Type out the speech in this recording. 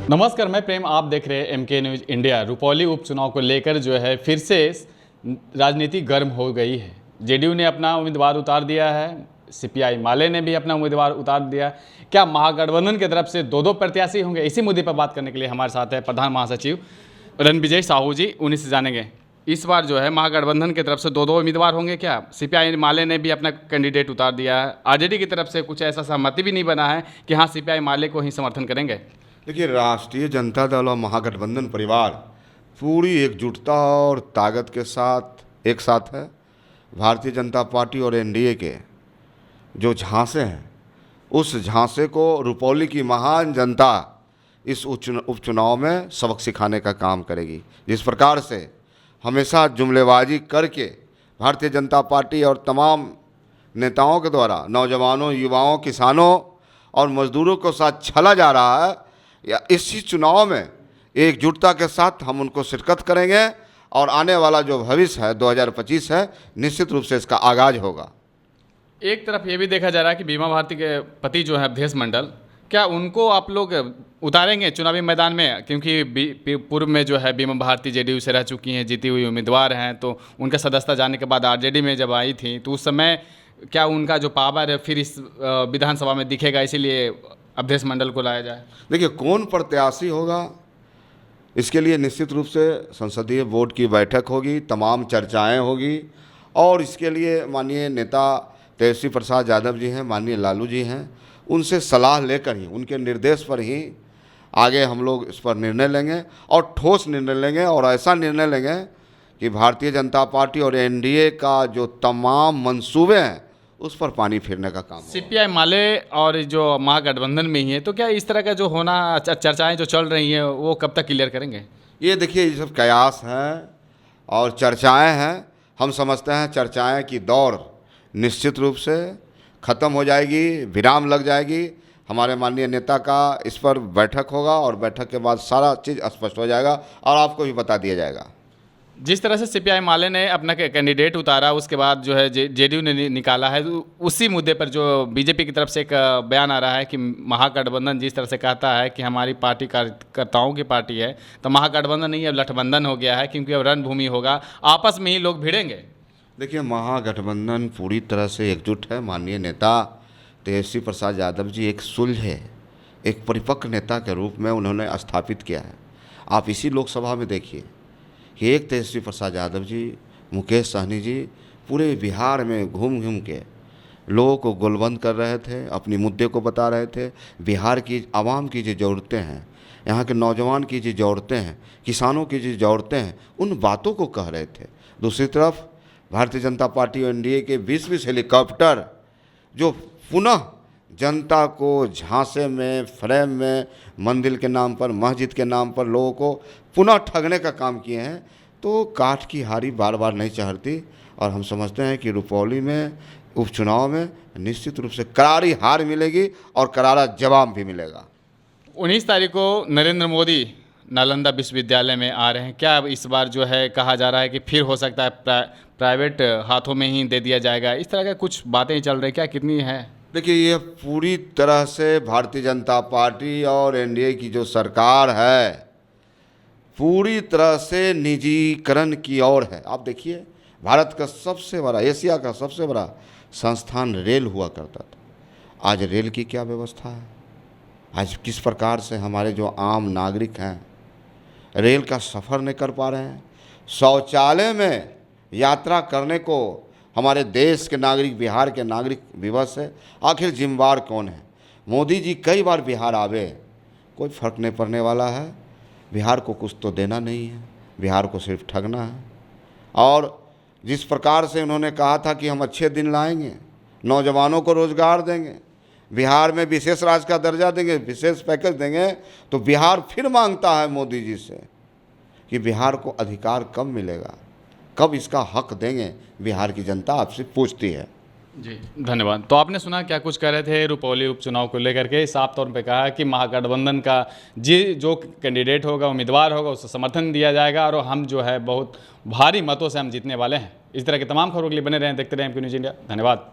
नमस्कार, मैं प्रेम, आप देख रहे हैं एमके न्यूज़ इंडिया। रुपौली उपचुनाव को लेकर जो है फिर से राजनीति गर्म हो गई है। जेडीयू ने अपना उम्मीदवार उतार दिया है, सीपीआई माले ने भी अपना उम्मीदवार उतार दिया। क्या महागठबंधन की तरफ से दो प्रत्याशी होंगे? इसी मुद्दे पर बात करने के लिए हमारे साथ है प्रधान महासचिव रणविजय साहू जी। उन्हीं से जानेंगे इस बार जो है महागठबंधन की तरफ से दो उम्मीदवार होंगे क्या? सीपीआई माले ने भी अपना कैंडिडेट उतार दिया है। आरजेडी की तरफ से कुछ ऐसा सहमति भी नहीं बना है कि हाँ सीपीआई माले को ही समर्थन करेंगे। देखिए, राष्ट्रीय जनता दल और महागठबंधन परिवार पूरी एकजुटता और ताकत के साथ एक साथ है। भारतीय जनता पार्टी और एनडीए के जो झांसे हैं, उस झांसे को रुपौली की महान जनता इस उपचुनाव में सबक सिखाने का काम करेगी। जिस प्रकार से हमेशा जुमलेबाजी करके भारतीय जनता पार्टी और तमाम नेताओं के द्वारा नौजवानों, युवाओं, किसानों और मजदूरों के साथ छला जा रहा है, या इसी चुनाव में एकजुटता के साथ हम उनको शिरकत करेंगे और आने वाला जो भविष्य है 2025 है, निश्चित रूप से इसका आगाज होगा। एक तरफ ये भी देखा जा रहा है कि बीमा भारती के पति जो है अवधेश मंडल, क्या उनको आप लोग उतारेंगे चुनावी मैदान में? क्योंकि पूर्व में जो है बीमा भारती जेडीयू से रह चुकी हैं, जीती हुई उम्मीदवार हैं, तो उनका सदस्यता जाने के बाद आरजेडी में जब आई थी तो उस समय क्या उनका जो पावर है फिर इस विधानसभा में दिखेगा, इसीलिए अवधेश मंडल को लाया जाए? देखिए, कौन प्रत्याशी होगा इसके लिए निश्चित रूप से संसदीय बोर्ड की बैठक होगी, तमाम चर्चाएं होगी, और इसके लिए माननीय नेता तेजस्वी प्रसाद यादव जी हैं, माननीय लालू जी हैं, उनसे सलाह लेकर ही, उनके निर्देश पर ही आगे हम लोग इस पर निर्णय लेंगे और ठोस निर्णय लेंगे। और ऐसा निर्णय लेंगे कि भारतीय जनता पार्टी और एनडीए का जो तमाम मंसूबे हैं उस पर पानी फेरने का काम। सीपीआई माले और जो महागठबंधन में ही है, तो क्या इस तरह का जो होना चर्चाएं जो चल रही हैं वो कब तक क्लियर करेंगे? ये देखिए, ये सब कयास हैं और चर्चाएं हैं। हम समझते हैं चर्चाएं की दौर निश्चित रूप से ख़त्म हो जाएगी, विराम लग जाएगी। हमारे माननीय नेता का इस पर बैठक होगा और बैठक के बाद सारा चीज़ स्पष्ट हो जाएगा और आपको भी बता दिया जाएगा। जिस तरह से सीपीआई माले ने अपना कैंडिडेट उतारा, उसके बाद जो है जेडीयू ने निकाला है, तो उसी मुद्दे पर जो बीजेपी की तरफ से एक बयान आ रहा है कि महागठबंधन जिस तरह से कहता है कि हमारी पार्टी कार्यकर्ताओं की पार्टी है, तो महागठबंधन नहीं, अब लठबंधन हो गया है, क्योंकि अब रणभूमि होगा, आपस में ही लोग भिड़ेंगे। देखिए, महागठबंधन पूरी तरह से एकजुट है। माननीय नेता तेजस्वी प्रसाद यादव जी एक सुलझे, एक परिपक्व नेता के रूप में उन्होंने स्थापित किया है। आप इसी लोकसभा में देखिए कि एक तेजस्वी प्रसाद यादव जी, मुकेश सहनी जी पूरे बिहार में घूम घूम के लोगों को गोलबंद कर रहे थे, अपनी मुद्दे को बता रहे थे। बिहार की आवाम की जो ज़रूरतें हैं, यहाँ के नौजवान की जो ज़रूरतें हैं, किसानों की जो ज़रूरतें हैं, उन बातों को कह रहे थे। दूसरी तरफ भारतीय जनता पार्टी और एनडीए के 20 हेलीकॉप्टर जो पुनः जनता को झांसे में, फ्रेम में, मंदिर के नाम पर, मस्जिद के नाम पर लोगों को पुनः ठगने का काम किए हैं, तो काठ की हारी बार बार नहीं चढ़ती। और हम समझते हैं कि रुपौली में उपचुनाव में निश्चित रूप से करारी हार मिलेगी और करारा जवाब भी मिलेगा। 19 तारीख को नरेंद्र मोदी नालंदा विश्वविद्यालय में आ रहे हैं। क्या इस बार जो है कहा जा रहा है कि फिर हो सकता है प्राइवेट हाथों में ही दे दिया जाएगा? इस तरह का कुछ बातें चल रही, क्या कितनी है? देखिए, ये पूरी तरह से भारतीय जनता पार्टी और एनडीए की जो सरकार है पूरी तरह से निजीकरण की ओर है। आप देखिए, भारत का सबसे बड़ा, एशिया का सबसे बड़ा संस्थान रेल हुआ करता था। आज रेल की क्या व्यवस्था है? आज किस प्रकार से हमारे जो आम नागरिक हैं रेल का सफ़र नहीं कर पा रहे हैं। शौचालय में यात्रा करने को हमारे देश के नागरिक, बिहार के नागरिक विवश है। आखिर जिम्मेवार कौन है? मोदी जी कई बार बिहार आवे, कोई फ़र्क नहीं पड़ने वाला है। बिहार को कुछ तो देना नहीं है, बिहार को सिर्फ ठगना है। और जिस प्रकार से उन्होंने कहा था कि हम अच्छे दिन लाएंगे, नौजवानों को रोज़गार देंगे, बिहार में विशेष राज्य का दर्जा देंगे, विशेष पैकेज देंगे, तो बिहार फिर मांगता है मोदी जी से कि बिहार को अधिकार कब मिलेगा, कब इसका हक देंगे? बिहार की जनता आपसे पूछती है। जी, धन्यवाद। तो आपने सुना क्या कुछ कह रहे थे रुपौली उपचुनाव को लेकर के। साफ तौर पे कहा कि महागठबंधन का जो कैंडिडेट होगा, उम्मीदवार होगा, उसको समर्थन दिया जाएगा और हम जो है बहुत भारी मतों से हम जीतने वाले हैं। इस तरह के तमाम खबरों के लिए बने रहें, देखते रहें एमके न्यूज़ इंडिया। धन्यवाद।